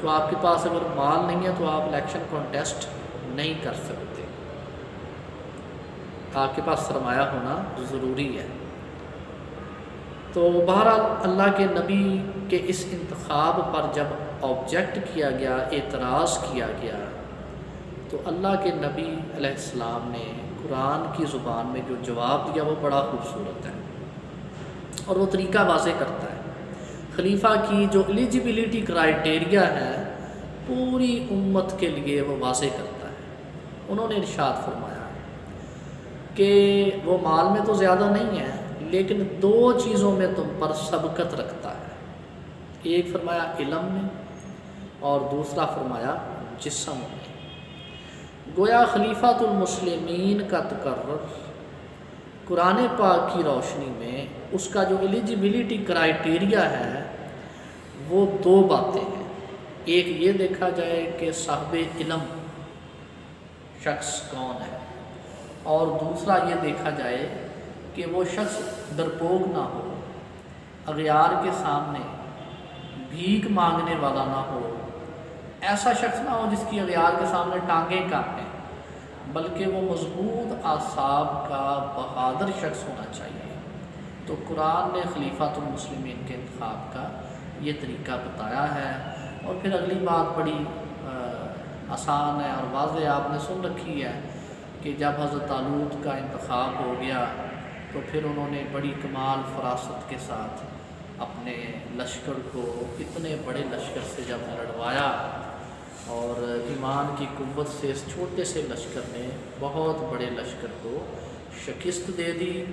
تو آپ کے پاس اگر مال نہیں ہے تو آپ الیکشن کانٹیسٹ نہیں کر سکتے، آپ کے پاس سرمایہ ہونا ضروری ہے۔ تو بہرحال اللہ کے نبی کے اس انتخاب پر جب آبجیکٹ کیا گیا، اعتراض کیا گیا، تو اللہ کے نبی علیہ السلام نے قرآن کی زبان میں جو جواب دیا وہ بڑا خوبصورت ہے، اور وہ طریقہ واضح کرتا ہے۔ خلیفہ کی جو ایلیجیبلٹی کرائیٹیریا ہے پوری امت کے لیے وہ واضح کرتا ہے۔ انہوں نے ارشاد فرمایا کہ وہ مال میں تو زیادہ نہیں ہے، لیکن دو چیزوں میں تم پر سبقت رکھتا ہے، ایک فرمایا علم میں اور دوسرا فرمایا جسم میں۔ گویا خلیفۃ المسلمین کا تقرر قرآن پاک کی روشنی میں اس کا جو ایلیجیبلٹی کرائیٹیریا ہے وہ دو باتیں ہیں۔ ایک یہ دیکھا جائے کہ صاحب علم شخص کون ہے، اور دوسرا یہ دیکھا جائے کہ وہ شخص ڈرپوک نہ ہو، اغیار کے سامنے بھیک مانگنے والا نہ ہو، ایسا شخص نہ ہو جس کی اغیار کے سامنے ٹانگیں کانپیں، بلکہ وہ مضبوط اعصاب کا بہادر شخص ہونا چاہیے۔ تو قرآن نے خلیفۃ المسلمین کے انتخاب کا یہ طریقہ بتایا ہے۔ اور پھر اگلی بات بڑی آسان ہے اور واضح، آپ نے سن رکھی ہے کہ جب حضرت طالوت کا انتخاب ہو گیا تو پھر انہوں نے بڑی کمال فراست کے ساتھ اپنے لشکر کو اتنے بڑے لشکر سے جب لڑوایا، اور ایمان کی قوت سے اس چھوٹے سے لشکر نے بہت بڑے لشکر کو شکست دے دی،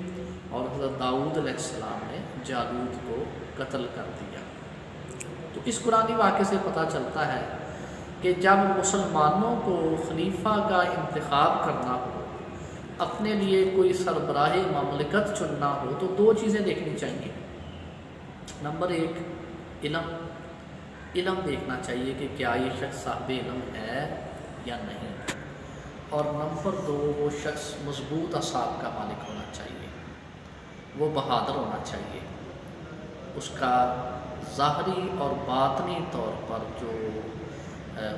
اور حضرت داؤد علیہ السلام نے جالوت کو قتل کر دیا۔ تو اس قرآنی واقعے سے پتہ چلتا ہے کہ جب مسلمانوں کو خلیفہ کا انتخاب کرنا ہو، اپنے لیے کوئی سربراہ مملکت چننا ہو، تو دو چیزیں دیکھنی چاہیے۔ نمبر ایک علم دیکھنا چاہیے کہ کیا یہ شخص صاحب علم ہے یا نہیں، اور نمبر دو وہ شخص مضبوط اعصاب کا مالک ہونا چاہیے، وہ بہادر ہونا چاہیے، اس کا ظاہری اور باطنی طور پر جو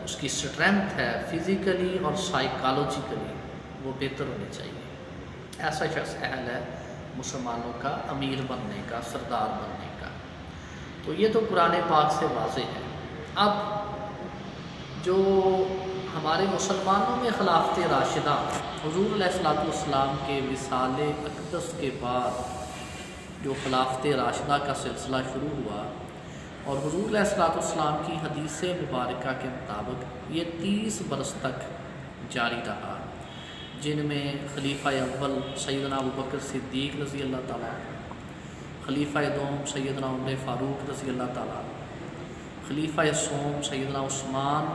اس کی اسٹرینتھ ہے فزیکلی اور سائیکالوجیکلی وہ بہتر ہونی چاہیے۔ ایسا شخص اہل ہے مسلمانوں کا امیر بننے کا، سردار بننے کا۔ تو یہ تو قرآن پاک سے واضح ہے۔ اب جو ہمارے مسلمانوں میں خلافت راشدہ حضور علیہ السلام کے وصال اقدس کے بعد جو خلافت راشدہ کا سلسلہ شروع ہوا، اور حضور علیہ السلام کی حدیث مبارکہ کے مطابق یہ 30 برس تک جاری رہا، جن میں خلیفہ اول سیدنا ابوبکر صدیق رضی اللہ تعالیٰ، خلیفہ دوم سیدنا عمر فاروق رضی اللہ تعالیٰ، خلیفہ سوم سیدنا عثمان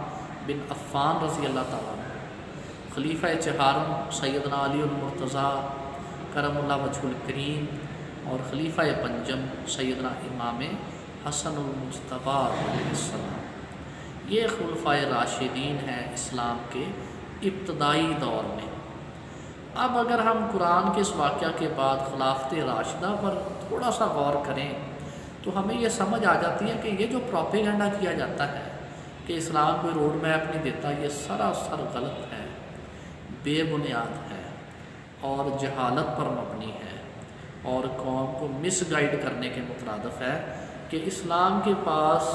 بن عفان رضی اللہ تعالیٰ، خلیفہ چہارم سیدنا علی المرتضیٰ کرم اللہ وجہ الکریم، اور خلیفہ پنجم سیدنا امام حسن المجتبیٰ علیہ السلام۔ یہ خلفائے راشدین ہیں اسلام کے ابتدائی دور میں۔ اب اگر ہم قرآن کے اس واقعہ کے بعد خلافت راشدہ پر تھوڑا سا غور کریں تو ہمیں یہ سمجھ آ جاتی ہے کہ یہ جو پروپیگنڈا کیا جاتا ہے کہ اسلام کوئی روڈ میپ نہیں دیتا، یہ سراسر غلط ہے، بے بنیاد ہے اور جہالت پر مبنی ہے، اور قوم کو مس گائیڈ کرنے کے مترادف ہے کہ اسلام کے پاس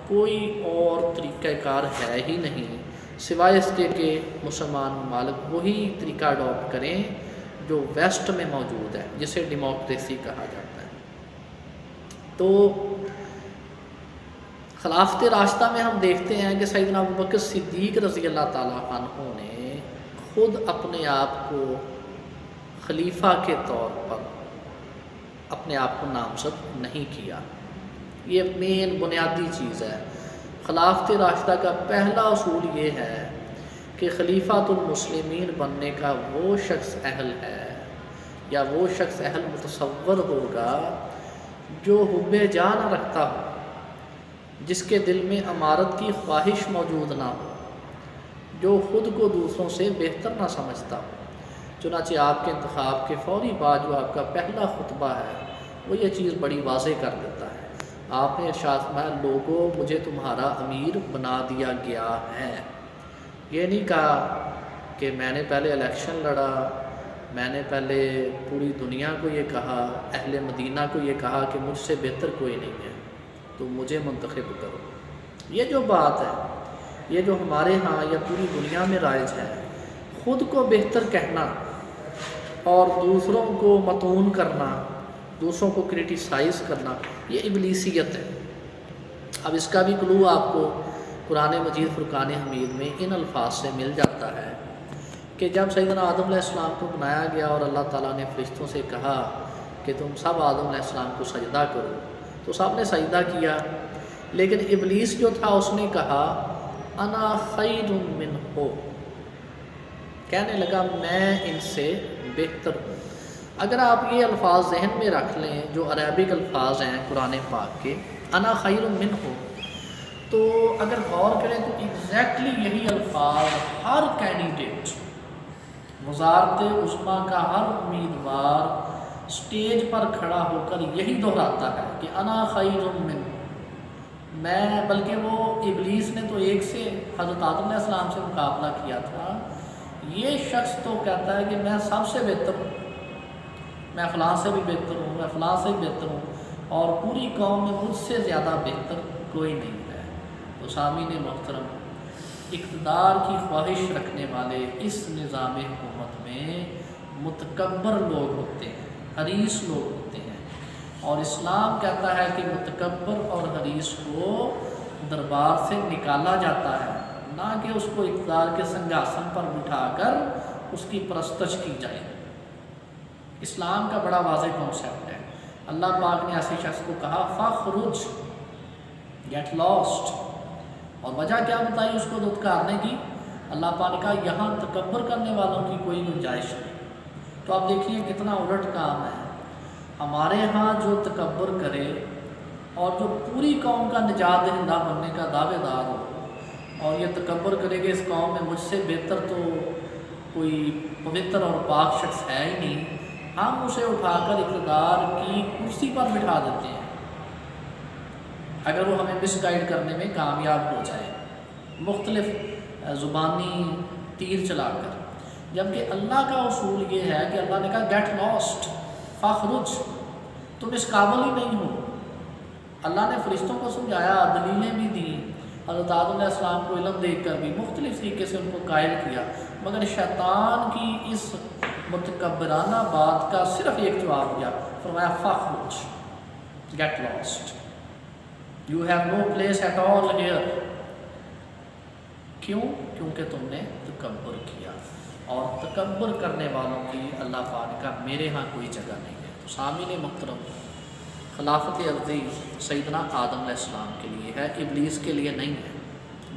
کوئی اور طریقہ کار ہے ہی نہیں سوائے اس کے کہ مسلمان ممالک وہی طریقہ اڈاپٹ کریں جو ویسٹ میں موجود ہے، جسے ڈیموکریسی کہا جاتا ہے۔ تو خلافت راشدہ میں ہم دیکھتے ہیں کہ سیدنا ابوبکر صدیق رضی اللہ تعالیٰ عنہ نے خود اپنے آپ کو خلیفہ کے طور پر اپنے آپ کو نامزد نہیں کیا۔ یہ مین بنیادی چیز ہے۔ خلافت راشدہ کا پہلا اصول یہ ہے کہ خلیفۃ المسلمین بننے کا وہ شخص اہل ہے یا وہ شخص اہل متصور ہوگا جو حب جاں نہ رکھتا ہو، جس کے دل میں امارت کی خواہش موجود نہ ہو، جو خود کو دوسروں سے بہتر نہ سمجھتا ہو۔ چنانچہ آپ کے انتخاب کے فوری بعد جو آپ کا پہلا خطبہ ہے وہ یہ چیز بڑی واضح کر دیتا ہے آپ نے ارشاد فرمایا لوگوں مجھے تمہارا امیر بنا دیا گیا ہے۔ یہ نہیں کہا کہ میں نے پہلے الیکشن لڑا، میں نے پہلے پوری دنیا کو یہ کہا، اہل مدینہ کو یہ کہا کہ مجھ سے بہتر کوئی نہیں ہے تو مجھے منتخب کرو۔ یہ جو بات ہے، یہ جو ہمارے ہاں یا پوری دنیا میں رائج ہے، خود کو بہتر کہنا اور دوسروں کو متون کرنا، دوسروں کو کرٹیسائز کرنا، یہ ابلیسیت ہے۔ اب اس کا بھی کلو آپ کو قرآن مجید فرقان حمید میں ان الفاظ سے مل جاتا ہے کہ جب سیدنا آدم علیہ السلام کو بنایا گیا اور اللہ تعالیٰ نے فرشتوں سے کہا کہ تم سب آدم علیہ السلام کو سجدہ کرو، تو سب نے سجدہ کیا، لیکن ابلیس جو تھا اس نے کہا انا خیر منہ، کہنے لگا میں ان سے بہتر ہوں۔ اگر آپ یہ الفاظ ذہن میں رکھ لیں جو عربک الفاظ ہیں قرآن پاک کے، انا خیر منہ، تو اگر غور کریں تو ایگزیکٹلی یہی الفاظ ہر کینڈیڈیٹ، وزارت عظمیٰ کا ہر امیدوار سٹیج پر کھڑا ہو کر یہی دہراتا ہے کہ انا خیر منہ، میں، بلکہ وہ ابلیس نے تو ایک سے حضرت آدم علیہ السلام سے مقابلہ کیا تھا، یہ شخص تو کہتا ہے کہ میں سب سے بہتر ہوں، میں فلاں سے بھی بہتر ہوں، میں فلاں سے بھی بہتر ہوں، اور پوری قوم میں مجھ سے زیادہ بہتر کوئی نہیں ہے۔ تو سامعین محترم، اقتدار کی خواہش رکھنے والے اس نظام حکومت میں متکبر لوگ ہوتے ہیں، حریص لوگ ہوتے ہیں، اور اسلام کہتا ہے کہ متکبر اور حریص کو دربار سے نکالا جاتا ہے، نہ کہ اس کو اقتدار کے سنگھاسن پر بٹھا کر اس کی پرستش کی جائے۔ اسلام کا بڑا واضح کانسیپٹ ہے۔ اللہ پاک نے ایسے شخص کو کہا فخرج، گیٹ لاسٹ، اور وجہ کیا بتائی اس کو دھتکارنے کی؟ اللہ پاک نے کہا یہاں تکبر کرنے والوں کی کوئی گنجائش نہیں۔ تو آپ دیکھیے کتنا الٹ کام ہے، ہمارے ہاں جو تکبر کرے اور جو پوری قوم کا نجات دہندہ بننے کا دعوے دار ہو، اور یہ تکبر کرے کہ اس قوم میں مجھ سے بہتر تو کوئی پوتر اور پاک شخص ہے ہی نہیں، ہم اسے اٹھا کر اقتدار کی کرسی پر بٹھا دیتے ہیں اگر وہ ہمیں مس گائیڈ کرنے میں کامیاب ہو جائے، مختلف زبانی تیر چلا کر، جبکہ اللہ کا اصول یہ ہے کہ اللہ نے کہا گیٹ لاسٹ فخرج، تم اس قابل ہی نہیں ہو۔ اللہ نے فرشتوں کو سمجھایا، دلیلیں بھی دیں، حضرت آدم علیہ السلام کو علم دے کر بھی مختلف طریقے سے ان کو قائل کیا، مگر شیطان کی اس متکبرانہ بات کا صرف ایک جواب دیا، فرمایا فخرج، get lost, you have no place at all here. کیوں؟ کیونکہ تم نے تکبر کیا، اور تکبر کرنے والوں کی اللہ پاک کا میرے ہاں کوئی جگہ نہیں ہے۔ تو سامعین محترم، خلافت ارضی سیدنا آدم علیہ السلام کے لیے ہے، ابلیس کے لیے نہیں ہے،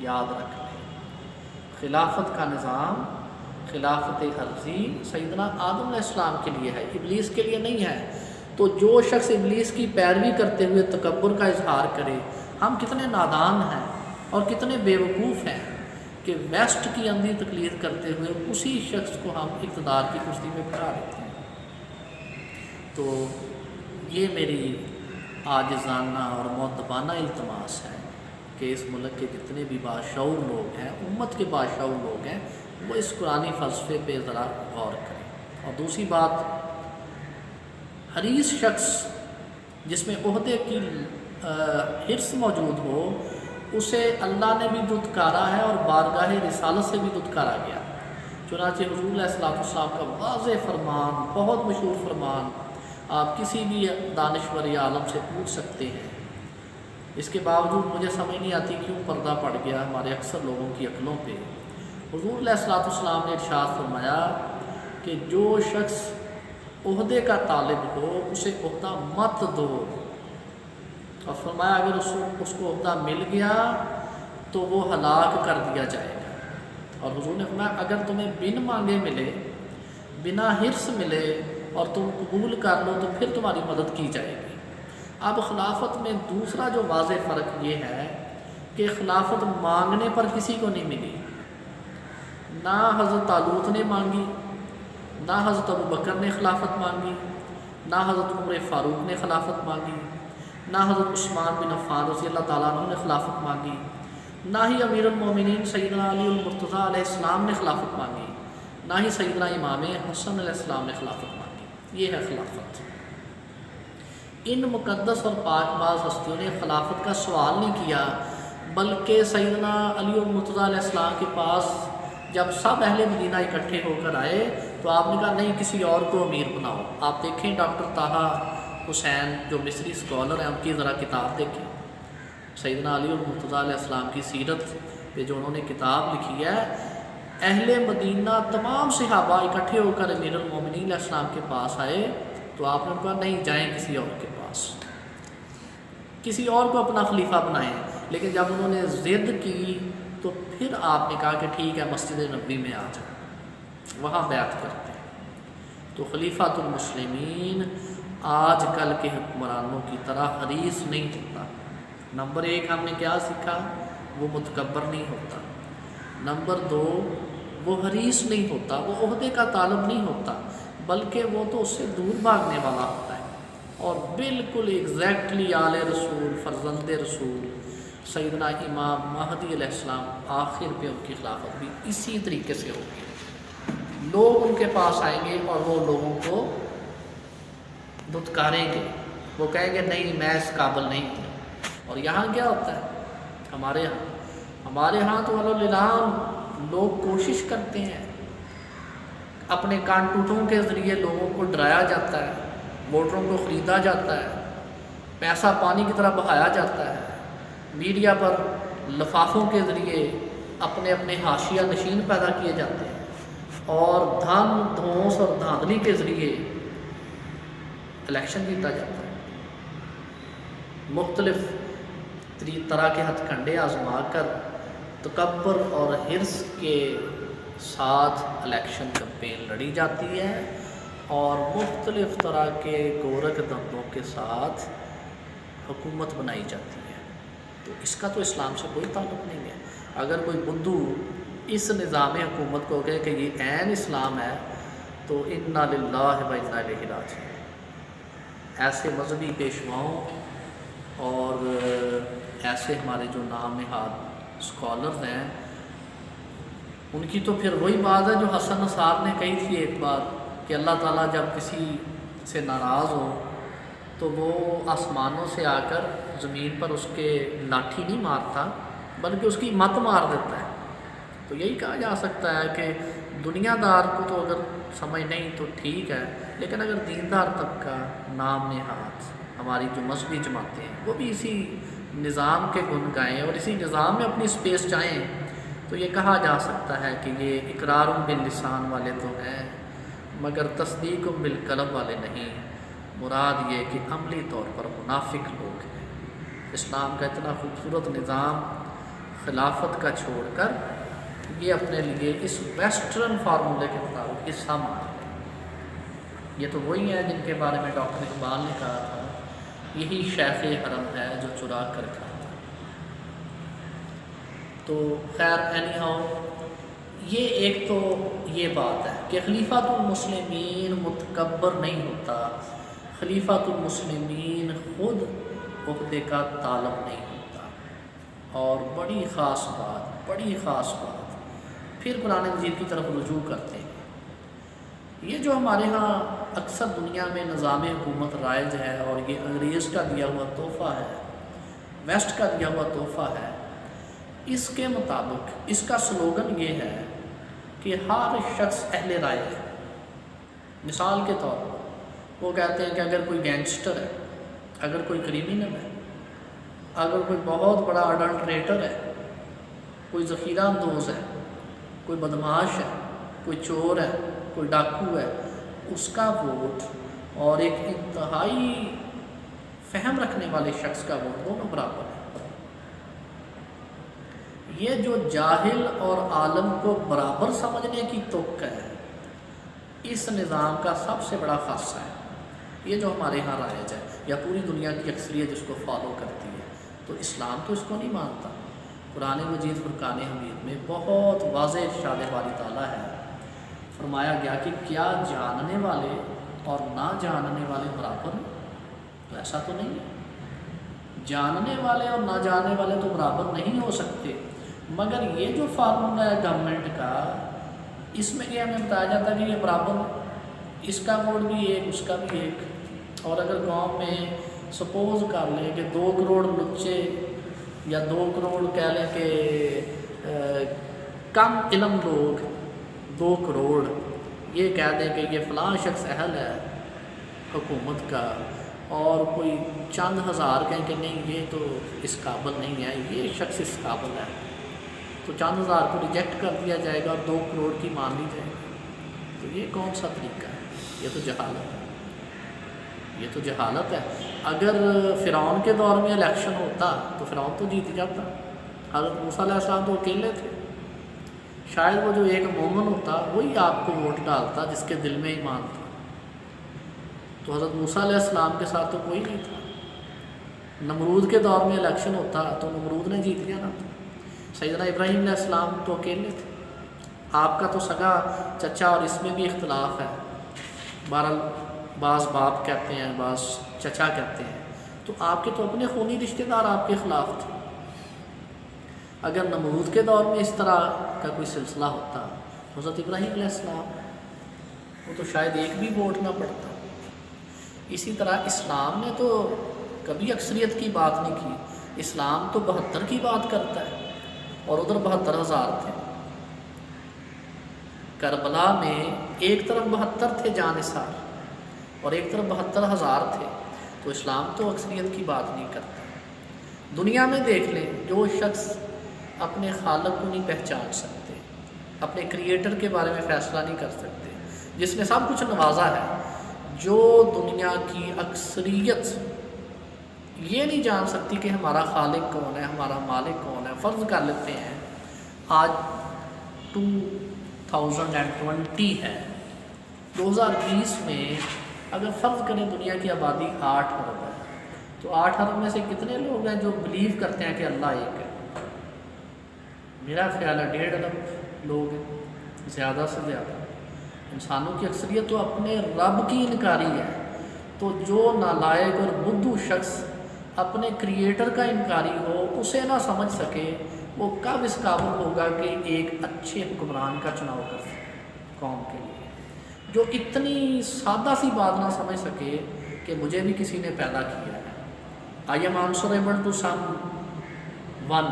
یاد رکھ لیں۔ خلافت کا نظام، خلافت ارضی سیدنا آدم علیہ السلام کے لیے ہے، ابلیس کے لیے نہیں ہے۔ تو جو شخص ابلیس کی پیروی کرتے ہوئے تکبر کا اظہار کرے، ہم کتنے نادان ہیں اور کتنے بیوقوف ہیں کہ ویسٹ کی اندھی تقلید کرتے ہوئے اسی شخص کو ہم اقتدار کی کرسی میں بٹھا دیتے ہیں۔ تو یہ میری عاجزانہ اور مؤدبانہ التماس ہے کہ اس ملک کے جتنے بھی باشعور لوگ ہیں، امت کے باشعور لوگ ہیں، وہ اس قرآنی فلسفے پہ ذرا غور کریں۔ اور دوسری بات، حریص شخص جس میں عہدے کی حرص موجود ہو، اسے اللہ نے بھی دھتکارا ہے اور بارگاہ رسالت سے بھی دھتکارا گیا۔ چنانچہ حضور علیہ السلام کا واضح فرمان، بہت مشہور فرمان، آپ کسی بھی دانشور یا عالم سے پوچھ سکتے ہیں، اس کے باوجود مجھے سمجھ نہیں آتی کیوں پردہ پڑ گیا ہمارے اکثر لوگوں کی عقلوں پہ۔ حضور علیہ السلام نے ارشاد فرمایا کہ جو شخص عہدے کا طالب ہو اسے عہدہ مت دو، اور فرمایا اگر اس کو عہدہ مل گیا تو وہ ہلاک کر دیا جائے گا۔ اور حضور نے فرمایا اگر تمہیں بن مانگے ملے، بنا حرص ملے اور تم قبول کر لو تو پھر تمہاری مدد کی جائے گی۔ اب خلافت میں دوسرا جو واضح فرق یہ ہے کہ خلافت مانگنے پر کسی کو نہیں ملی، نہ حضرت طالوت نے مانگی، نہ حضرت ابو بکر نے خلافت مانگی، نہ حضرت عمر فاروق نے خلافت مانگی، نہ حضرت عثمان بن عفان رضی اللہ تعالیٰ عنہ نے خلافت مانگی، نہ ہی امیر المومنین سیدنا علی المرتضیٰ علیہ السلام نے خلافت مانگی، نہ ہی سیدنا امام حسن علیہ السلام نے خلافت مانگی۔ یہ ہے خلافت۔ ان مقدس اور پاک باز ہستیوں نے خلافت کا سوال نہیں کیا، بلکہ سیدنا علی المرتضیٰ علیہ السلام کے پاس جب سب اہل مدینہ اکٹھے ہو کر آئے تو آپ نے کہا نہیں، کسی اور کو امیر بناؤ۔ آپ دیکھیں ڈاکٹر طٰہٰ حسین جو مصری اسکالر ہیں، ان کی ذرا کتاب دیکھیں، سیدنا علی المرتضیٰ علیہ السلام کی سیرت پہ جو انہوں نے کتاب لکھی ہے، اہل مدینہ تمام صحابہ اکٹھے ہو کر امیر المومنین علیہ السلام کے پاس آئے تو آپ نے کہا نہیں، جائیں کسی اور کے پاس، کسی اور کو اپنا خلیفہ بنائیں۔ لیکن جب انہوں نے ضد کی تو پھر آپ نے کہا کہ ٹھیک ہے، مسجد نبوی میں آ جائیں، وہاں بیعت کرتے ہیں۔ تو خلیفۃ المسلمین آج کل کے حکمرانوں کی طرح حریص نہیں ہوتا۔ نمبر 1 ہم نے کیا سیکھا؟ وہ متکبر نہیں ہوتا۔ نمبر 2 وہ حریص نہیں ہوتا، وہ عہدے کا طالب نہیں ہوتا، بلکہ وہ تو اس سے دور بھاگنے والا ہوتا ہے۔ اور بالکل ایگزیکٹلی آل رسول، فرزند رسول سیدنا امام مہدی علیہ السلام آخر پہ ان کی خلافت بھی اسی طریقے سے ہوگی۔ لوگ ان کے پاس آئیں گے اور وہ لوگوں کو دھتکاریں گے، وہ کہیں گے نہیں، میں اس قابل نہیں ہوں۔ اور یہاں کیا ہوتا ہے؟ ہمارے ہاں تو الحمدللہ لوگ کوشش کرتے ہیں، اپنے کان ٹوٹوں کے ذریعے لوگوں کو ڈرایا جاتا ہے، ووٹروں کو خریدا جاتا ہے، پیسہ پانی کی طرح بہایا جاتا ہے، میڈیا پر لفافوں کے ذریعے اپنے اپنے حاشیہ نشین پیدا کیے جاتے ہیں، اور دھن دھونس اور دھاندلی کے ذریعے الیکشن جیتا جاتا ہے۔ مختلف طرح کے ہتھ کنڈے آزما کر تکبر اور حرص کے ساتھ الیکشن کمپین لڑی جاتی ہے، اور مختلف طرح کے گورکھ دھندوں کے ساتھ حکومت بنائی جاتی ہے۔ تو اس کا تو اسلام سے کوئی تعلق نہیں ہے۔ اگر کوئی بدھو اس نظام حکومت کو کہے کہ یہ عین اسلام ہے تو انا للہ و انا الیہ راجعون۔ ایسے مذہبی پیشواؤں اور ایسے ہمارے جو نام نہاد اسکالرز ہیں، ان کی تو پھر وہی بات ہے جو حسن نصار نے کہی تھی ایک بار کہ اللہ تعالیٰ جب کسی سے ناراض ہو تو وہ آسمانوں سے آ کر زمین پر اس کے لاٹھی نہیں مارتا، بلکہ اس کی مت مار دیتا ہے۔ تو یہی کہا جا سکتا ہے کہ دنیا دار کو تو اگر سمجھ نہیں تو ٹھیک ہے، لیکن اگر دیندار طبقہ، نام نہاد ہماری جو مذہبی جماعتیں ہیں، وہ بھی اسی نظام کے گن گائیں اور اسی نظام میں اپنی اسپیس چاہیں، تو یہ کہا جا سکتا ہے کہ یہ اقرار باللسان والے تو ہیں مگر تصدیق بالقلب والے نہیں۔ مراد یہ کہ عملی طور پر منافق لوگ ہیں۔ اسلام کا اتنا خوبصورت نظام خلافت کا چھوڑ کر یہ اپنے لیے اس ویسٹرن فارمولے کے مطابق حصہ مان لیں۔ یہ تو وہی ہے جن کے بارے میں ڈاکٹر اقبال نے کہا تھا، یہی شیخ حرم ہے جو چرا کر کھاتا۔ تو خیر اینی ہاؤ، یہ ایک تو یہ بات ہے کہ خلیفۃ المسلمین متکبر نہیں ہوتا، خلیفۃ المسلمین خود عہدے کا طالب نہیں ہوتا۔ اور بڑی خاص بات پھر قرآن مجید کی طرف رجوع کرتے ہیں۔ یہ جو ہمارے ہاں اکثر دنیا میں نظام حکومت رائج ہے، اور یہ انگریز کا دیا ہوا تحفہ ہے، ویسٹ کا دیا ہوا تحفہ ہے، اس کے مطابق اس کا سلوگن یہ ہے کہ ہر شخص اہل رائے ہے۔ مثال کے طور پر وہ کہتے ہیں کہ اگر کوئی گینگسٹر ہے، اگر کوئی کریمنل ہے، اگر کوئی بہت بڑا اڈلٹریٹر ہے، کوئی ذخیرہ اندوز ہے، کوئی بدمعاش ہے، کوئی چور ہے، کوئی ڈاکو ہے، اس کا ووٹ اور ایک انتہائی فہم رکھنے والے شخص کا ووٹ دونوں برابر ہے۔ یہ جو جاہل اور عالم کو برابر سمجھنے کی توقع ہے، اس نظام کا سب سے بڑا خاصہ ہے۔ یہ جو ہمارے ہاں رائج ہے یا پوری دنیا کی اکثریت اس کو فالو کرتی ہے، تو اسلام تو اس کو نہیں مانتا۔ قرآن مجید فرقان حمید میں بہت واضح ارشاد باری تعالیٰ ہے، فرمایا گیا کہ کیا جاننے والے اور نہ جاننے والے برابر ہیں؟ تو ایسا تو نہیں ہے۔ جاننے والے اور نہ جاننے والے تو برابر نہیں ہو سکتے، مگر یہ جو فارمولہ ہے گورنمنٹ کا، اس میں یہ ہمیں بتایا جاتا ہے کہ یہ برابر ہے، اس کا ووٹ بھی ایک، اس کا بھی ایک۔ اور اگر قوم میں سپوز کر لیں کہ 2 کروڑ لچے یا 2 کروڑ کہہ لیں کہ کم علم لوگ 2 کروڑ یہ کہہ دیں کہ یہ فلاں شخص اہل ہے حکومت کا، اور کوئی چند ہزار کہیں کہ نہیں یہ تو اس قابل نہیں ہے، یہ شخص اس قابل ہے، تو چند ہزار کو ریجیکٹ کر دیا جائے گا اور 2 کروڑ کی مان لی جائے گی۔ تو یہ کون سا طریقہ ہے؟ یہ تو جہالت ہے، یہ تو جہالت ہے۔ اگر فرعون کے دور میں الیکشن ہوتا تو فرعون تو جیت جاتا، حضرت موسیٰ علیہ السلام تو اکیلے تھے، شاید وہ جو ایک مومن ہوتا وہی آپ کو ووٹ ڈالتا جس کے دل میں ایمان تھا، تو حضرت موسیٰ علیہ السلام کے ساتھ تو کوئی نہیں تھا۔ نمرود کے دور میں الیکشن ہوتا تو نمرود نے جیت جانا تھا، سیدنا ابراہیم علیہ السلام تو اکیلے تھے، آپ کا تو سگا چچا، اور اس میں بھی اختلاف ہے، بہرحال بعض باپ کہتے ہیں بعض چچا کہتے ہیں، تو آپ کے تو اپنے خونی رشتہ دار آپ کے خلاف تھے۔ اگر نمرود کے دور میں اس طرح کا کوئی سلسلہ ہوتا، حضرت ابراہیم علیہ السلام وہ تو شاید ایک بھی ووٹ نہ پڑتا۔ اسی طرح اسلام نے تو کبھی اکثریت کی بات نہیں کی، اسلام تو 72 کی بات کرتا ہے، اور ادھر 72,000 تھے۔ کربلا میں ایک طرف 72 تھے جانثار اور ایک طرف 72,000 تھے، تو اسلام تو اکثریت کی بات نہیں کرتا۔ دنیا میں دیکھ لیں، جو شخص اپنے خالق کو نہیں پہچان سکتے، اپنے کریٹر کے بارے میں فیصلہ نہیں کر سکتے، جس نے سب کچھ نوازا ہے، جو دنیا کی اکثریت یہ نہیں جان سکتی کہ ہمارا خالق کون ہے، ہمارا مالک کون ہے۔ فرض کر لیتے ہیں آج 2020 ہے، 2020 میں اگر فرض کریں دنیا کی آبادی 8 ارب ہے، تو 8 ارب میں سے کتنے لوگ ہیں جو بلیو کرتے ہیں کہ اللہ ایک ہے؟ میرا خیال ہے 1.5 ارب لوگ ہیں، زیادہ سے زیادہ۔ انسانوں کی اکثریت تو اپنے رب کی انکاری ہے، تو جو نالائق اور بدھو شخص اپنے کریٹر کا انکاری ہو، اسے نہ سمجھ سکے، وہ کب اس قابل ہوگا کہ ایک اچھے حکمران کا چناؤ کر سکے قوم کے لیے؟ جو اتنی سادہ سی بات نہ سمجھ سکے کہ مجھے بھی کسی نے پیدا کیا ہے، I am answerable to someone,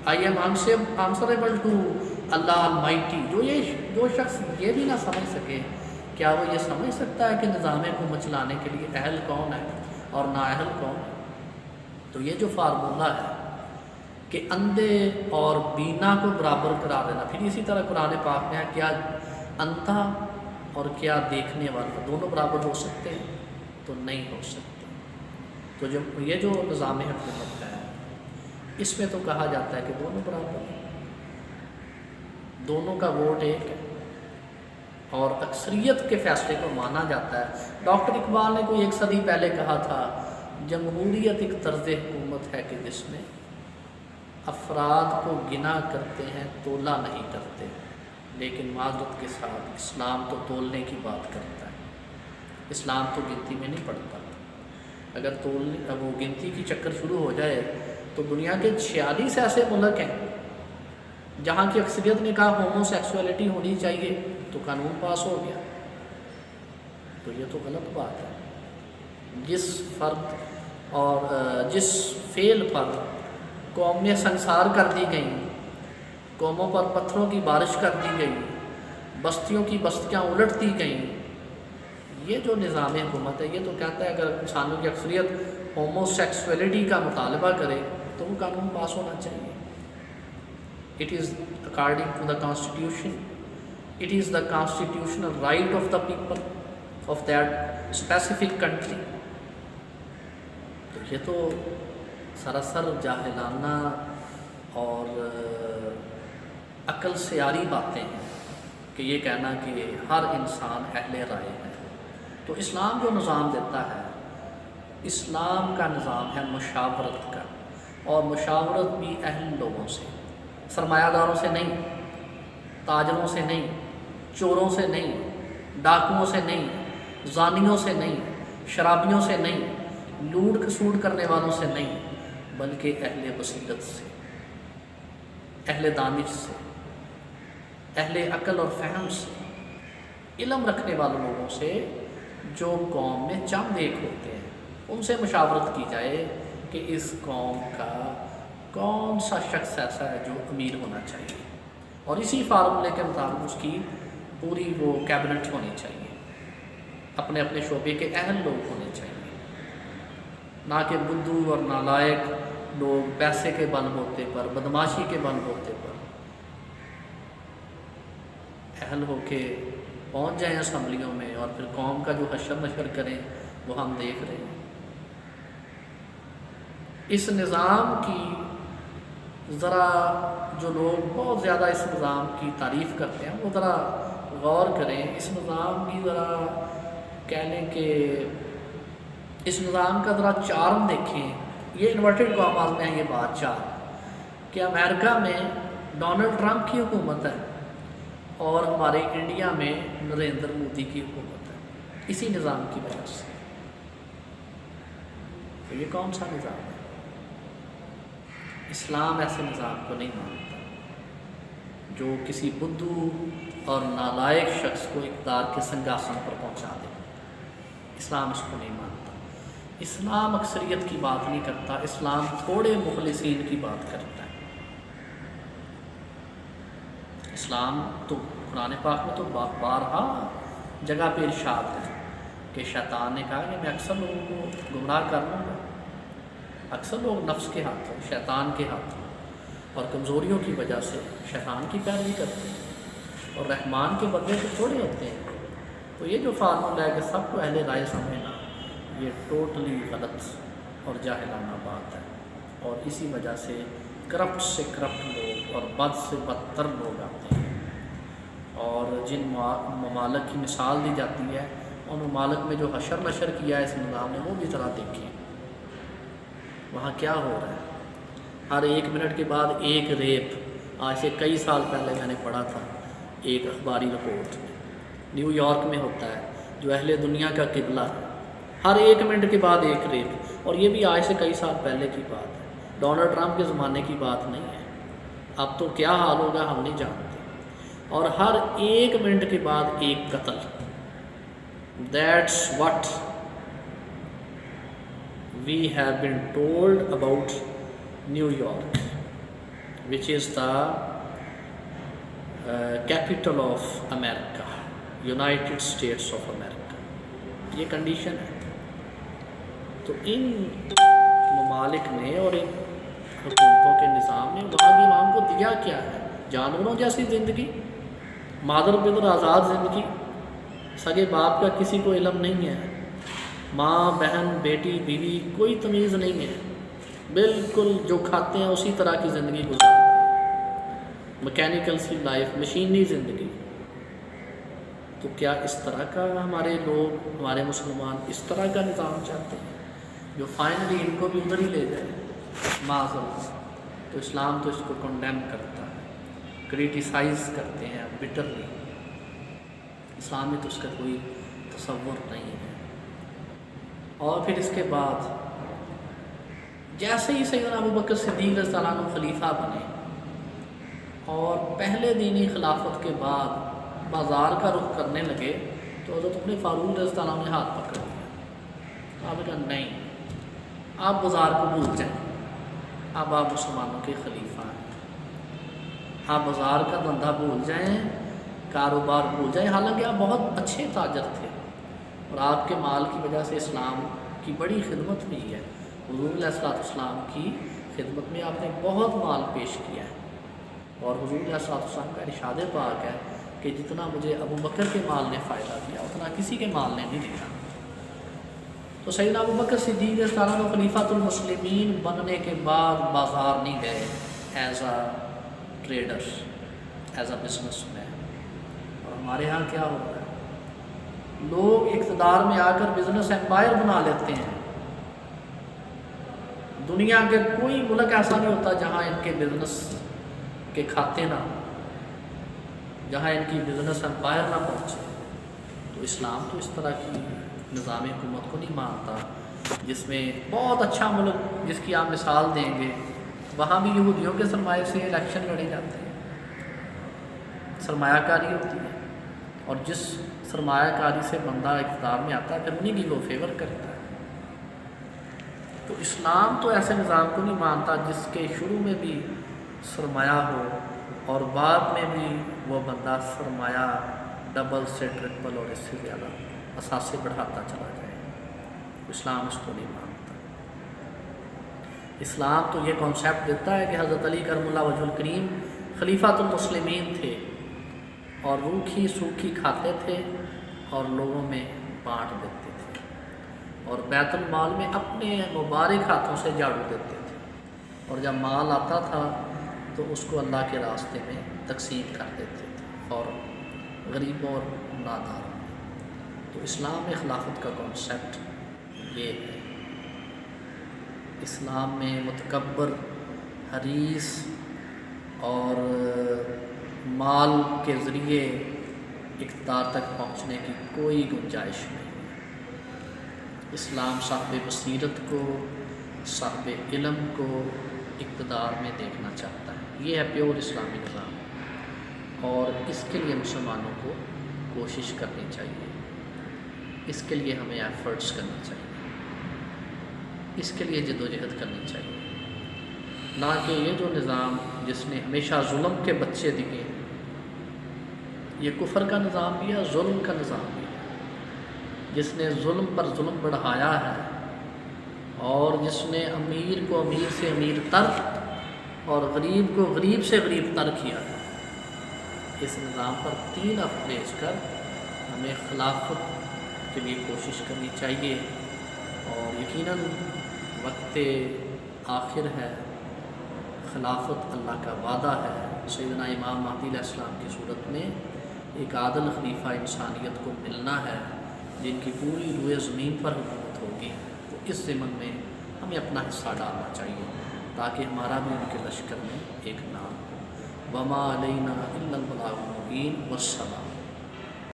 I am answerable to اللہ المائٹی۔ جو شخص یہ بھی نہ سمجھ سکے، کیا وہ یہ سمجھ سکتا ہے کہ نظام حکومت چلانے کے لیے اہل کون ہے اور نااہل کون ہے؟ تو یہ جو فارمولہ ہے کہ اندھے اور بینا کو برابر قرار دینا، پھر اسی طرح قرآن پاک میں ہے کیا اندھا اور کیا دیکھنے والا دونوں برابر ہو سکتے ہیں؟ تو نہیں ہو سکتے۔ تو یہ جو نظام حکومت ہے، اس میں تو کہا جاتا ہے کہ دونوں برابر ہیں، دونوں کا ووٹ ایک ہے، اور اکثریت کے فیصلے کو مانا جاتا ہے۔ ڈاکٹر اقبال نے کوئی 1 صدی پہلے کہا تھا، جمہوریت ایک طرز حکومت ہے کہ جس میں افراد کو گنا کرتے ہیں، تولا نہیں کرتے، لیکن معذرت کے ساتھ اسلام تو تولنے کی بات کرتا ہے، اسلام تو گنتی میں نہیں پڑتا۔ اگر وہ گنتی کی چکر شروع ہو جائے تو دنیا کے 46 ایسے ملک ہیں جہاں کی اکثریت نے کہا ہومو سیکسولیٹی ہونی چاہیے، تو قانون پاس ہو گیا۔ تو یہ تو غلط بات ہے۔ جس فرد اور جس فعل پر قومیں سنسار کر دی گئیں، قوموں پر پتھروں کی بارش کر دی گئی، بستیوں کی بستیاں الٹ دی گئیں، یہ جو نظام حکومت ہے یہ تو کہتا ہے اگر انسانوں کی اکثریت ہومو سیکسولیٹی کا مطالبہ کرے تو وہ قانون پاس ہونا چاہیے۔ It is according to the constitution, it is the constitutional right of the people of that specific country۔ تو یہ تو سراسر جاہلانہ اور عقل سے عاری باتیں ہیں کہ یہ کہنا کہ ہر انسان اہل رائے ہے۔ تو اسلام جو نظام دیتا ہے، اسلام کا نظام ہے مشاورت کا، اور مشاورت بھی اہل لوگوں سے، سرمایہ داروں سے نہیں، تاجروں سے نہیں، چوروں سے نہیں، ڈاکوؤں سے نہیں، زانیوں سے نہیں، شرابیوں سے نہیں، لوٹ کھسوٹ کرنے والوں سے نہیں، بلکہ اہل بصیرت سے، اہل دانش سے، اہل عقل اور فہم سے، علم رکھنے والوں لوگوں سے جو قوم میں چند ایک ہوتے ہیں، ان سے مشاورت کی جائے کہ اس قوم کا کون سا شخص ایسا ہے جو امیر ہونا چاہیے، اور اسی فارمولے کے مطابق اس کی پوری وہ کیبنٹ ہونی چاہیے، اپنے اپنے شعبے کے اہل لوگ ہونے چاہیے، نہ کہ بدھو اور نالائق لوگ پیسے کے بل بوتے پر، بدماشی کے بل بوتے پر اہل ہو کے پہنچ جائیں اسمبلیوں میں، اور پھر قوم کا جو حشر نشر کریں وہ ہم دیکھ رہے ہیں۔ اس نظام کی ذرا جو لوگ بہت زیادہ اس نظام کی تعریف کرتے ہیں وہ ذرا غور کریں، اس نظام کی ذرا کہہ لیں کہ اس نظام کا ذرا چارم دیکھیں۔ یہ انورٹڈ کاماز میں ہے یہ بات چارم، کہ امریکہ میں ڈونلڈ ٹرمپ کی حکومت ہے اور ہمارے انڈیا میں نریندر مودی کی حکومت ہے، اسی نظام کی وجہ سے۔ تو یہ کون سا نظام ہے؟ اسلام ایسے نظام کو نہیں مانتا جو کسی بدھو اور نالائق شخص کو اقتدار کے سنگاسن پر پہنچا دے۔ اسلام اس کو نہیں مانتا۔ اسلام اکثریت کی بات نہیں کرتا، اسلام تھوڑے مخلصین کی بات کرتا ہے۔ اسلام تو قرآن پاک میں تو بارہا جگہ پہ ارشاد ہے کہ شیطان نے کہا کہ میں اکثر لوگوں کو گمراہ کر لوں گا۔ اکثر لوگ نفس کے ہاتھوں، شیطان کے ہاتھوں اور کمزوریوں کی وجہ سے شیطان کی پیروی کرتے ہیں، اور رحمان کے بندے تو تھوڑے ہوتے ہیں۔ تو یہ جو فارمولہ ہے کہ سب کو اہل رائے سمجھنا، یہ ٹوٹلی غلط اور جاہلانہ بات ہے، اور اسی وجہ سے کرپٹ سے کرپٹ لوگ اور بد سے بدتر لوگ آتے ہیں، اور جن ممالک کی مثال دی جاتی ہے ان ممالک میں جو حشر نشر کیا ہے اس نظام نے وہ بھی ذرا دیکھیں وہاں کیا ہو رہا ہے۔ ہر 1 منٹ کے بعد ایک ریپ، آج سے کئی سال پہلے میں نے پڑھا تھا ایک اخباری رپورٹ میں، نیو یارک میں ہوتا ہے جو اہل دنیا کا قبلہ ہے، ہر 1 منٹ کے بعد ایک ریپ، اور یہ بھی آج سے کئی سال پہلے کی بات ہے، ڈونلڈ ٹرمپ کے زمانے کی بات نہیں ہے۔ اب تو کیا حال ہوگا ہم نہیں جانتے، اور ہر 1 منٹ کے بعد ایک قتل۔ That's what we have been told about New York, which is the capital of America, United States of America. یہ کنڈیشن ہے۔ تو ان ممالک نے اور ان حکومتوں کے نظام نے وہاں کے عوام کو دیا کیا ہے؟ جانوروں جیسی زندگی، مادر پدر آزاد زندگی، سگے باپ کا کسی کو علم نہیں ہے، ماں بہن بیٹی بیوی کوئی تمیز نہیں ہے، بالکل جو کھاتے ہیں اسی طرح کی زندگی گزارتے ہیں، مکینیکل سی لائف، مشینی زندگی۔ تو کیا اس طرح کا ہمارے لوگ، ہمارے مسلمان اس طرح کا نظام چاہتے ہیں جو فائنلی ان کو بھی ادھر ہی لے جائے؟ معذرت، تو اسلام تو اس کو کنڈیم کرتا ہے، کریٹیسائز کرتے ہیں بٹرلی۔ اسلام میں تو اس کا کوئی تصور نہیں ہے۔ اور پھر اس کے بعد جیسے ہی سیدنا ابوبکر صدیق رضی اللہ عنہ خلیفہ بنے اور پہلے دینی خلافت کے بعد بازار کا رخ کرنے لگے، تو حضرت عمر فاروق رضی اللہ عنہ نے ہاتھ پکڑ لیا۔ آپ نے کہا نہیں، آپ بازار کو بھول جائیں، اب آپ مسلمانوں کے خلیفہ ہیں، آپ بازار کا دھندا بھول جائیں، کاروبار بھول جائیں، حالانکہ آپ بہت اچھے تاجر تھے اور آپ کے مال کی وجہ سے اسلام کی بڑی خدمت ہوئی ہے۔ حضور علیہ السلام کی خدمت میں آپ نے بہت مال پیش کیا ہے، اور حضور علیہ السلام کا ارشاد پاک ہے کہ جتنا مجھے ابوبکر کے مال نے فائدہ دیا اتنا کسی کے مال نے نہیں دیا۔ تو سیدنا ابوبکر صدیق رضی اللہ عنہ خلیفۃ المسلمین بننے کے بعد بازار نہیں گئے as a trader, as a business man. اور ہمارے ہاں کیا ہو رہا ہے؟ لوگ اقتدار میں آ کر بزنس امپائر بنا لیتے ہیں۔ دنیا کے کوئی ملک ایسا نہیں ہوتا جہاں ان کے بزنس کے کھاتے نہ ہوں، جہاں ان کی بزنس امپائر نہ پہنچے۔ تو اسلام تو اس طرح کی نظام حکومت کو نہیں مانتا جس میں بہت اچھا ملک جس کی آپ مثال دیں گے، وہاں بھی یہودیوں کے سرمایے سے الیکشن لڑے جاتے ہیں، سرمایہ کاری ہوتی ہے، اور جس سرمایہ کاری سے بندہ اقتدار میں آتا ہے پھر انہیں کی وہ فیور کرتا ہے۔ تو اسلام تو ایسے نظام کو نہیں مانتا جس کے شروع میں بھی سرمایہ ہو اور بعد میں بھی وہ بندہ سرمایہ ڈبل سے ٹرپل اور اس سے زیادہ اثاثے بڑھاتا چلا جائے۔ اسلام اس کو نہیں مانتا۔ اسلام تو یہ کانسیپٹ دیتا ہے کہ حضرت علی کرم اللہ وجہ الکریم خلیفۃ المسلمین تھے اور روکھی سوکھی کھاتے تھے اور لوگوں میں بانٹ دیتے تھے، اور بیت المال میں اپنے مبارک ہاتھوں سے جھاڑو دیتے تھے، اور جب مال آتا تھا تو اس کو اللہ کے راستے میں تقسیم کر دیتے تھے اور غریبوں اور ناداروں میں۔ تو اسلام میں خلافت کا کانسیپٹ یہ ہے۔ اسلام میں متکبر، حریص اور مال کے ذریعے اقتدار تک پہنچنے کی کوئی گنجائش نہیں ہے۔ اسلام صاحب بصیرت کو، صاحب علم کو اقتدار میں دیکھنا چاہتا ہے۔ یہ ہے پیور اسلامی نظام، اور اس کے لیے مسلمانوں کو کوشش کرنی چاہیے، اس کے لیے ہمیں ایفرٹس کرنی چاہیے، اس کے لیے جدوجہد کرنی چاہیے، نہ کہ یہ جو نظام جس نے ہمیشہ ظلم کے بچے دیے، یہ کفر کا نظام بھی ہے، ظلم کا نظام بھی ہے، جس نے ظلم پر ظلم بڑھایا ہے، اور جس نے امیر کو امیر سے امیر تر اور غریب کو غریب سے غریب تر کیا ہے۔ اس نظام پر تین افریج کر ہمیں خلافت کے لیے کوشش کرنی چاہیے، اور یقیناً وقت آخر ہے، خلافت اللہ کا وعدہ ہے۔ سیدنا امام مہدی علیہ السلام کی صورت میں ایک عادل خلیفہ انسانیت کو ملنا ہے، جن کی پوری روئے زمین پر حکومت ہوگی۔ تو اس ضمن میں ہمیں اپنا حصہ ڈالنا چاہیے تاکہ ہمارا بھی ان کے لشکر میں ایک نام ہو۔ وما علینا الا البلاغ المبین، والسلام۔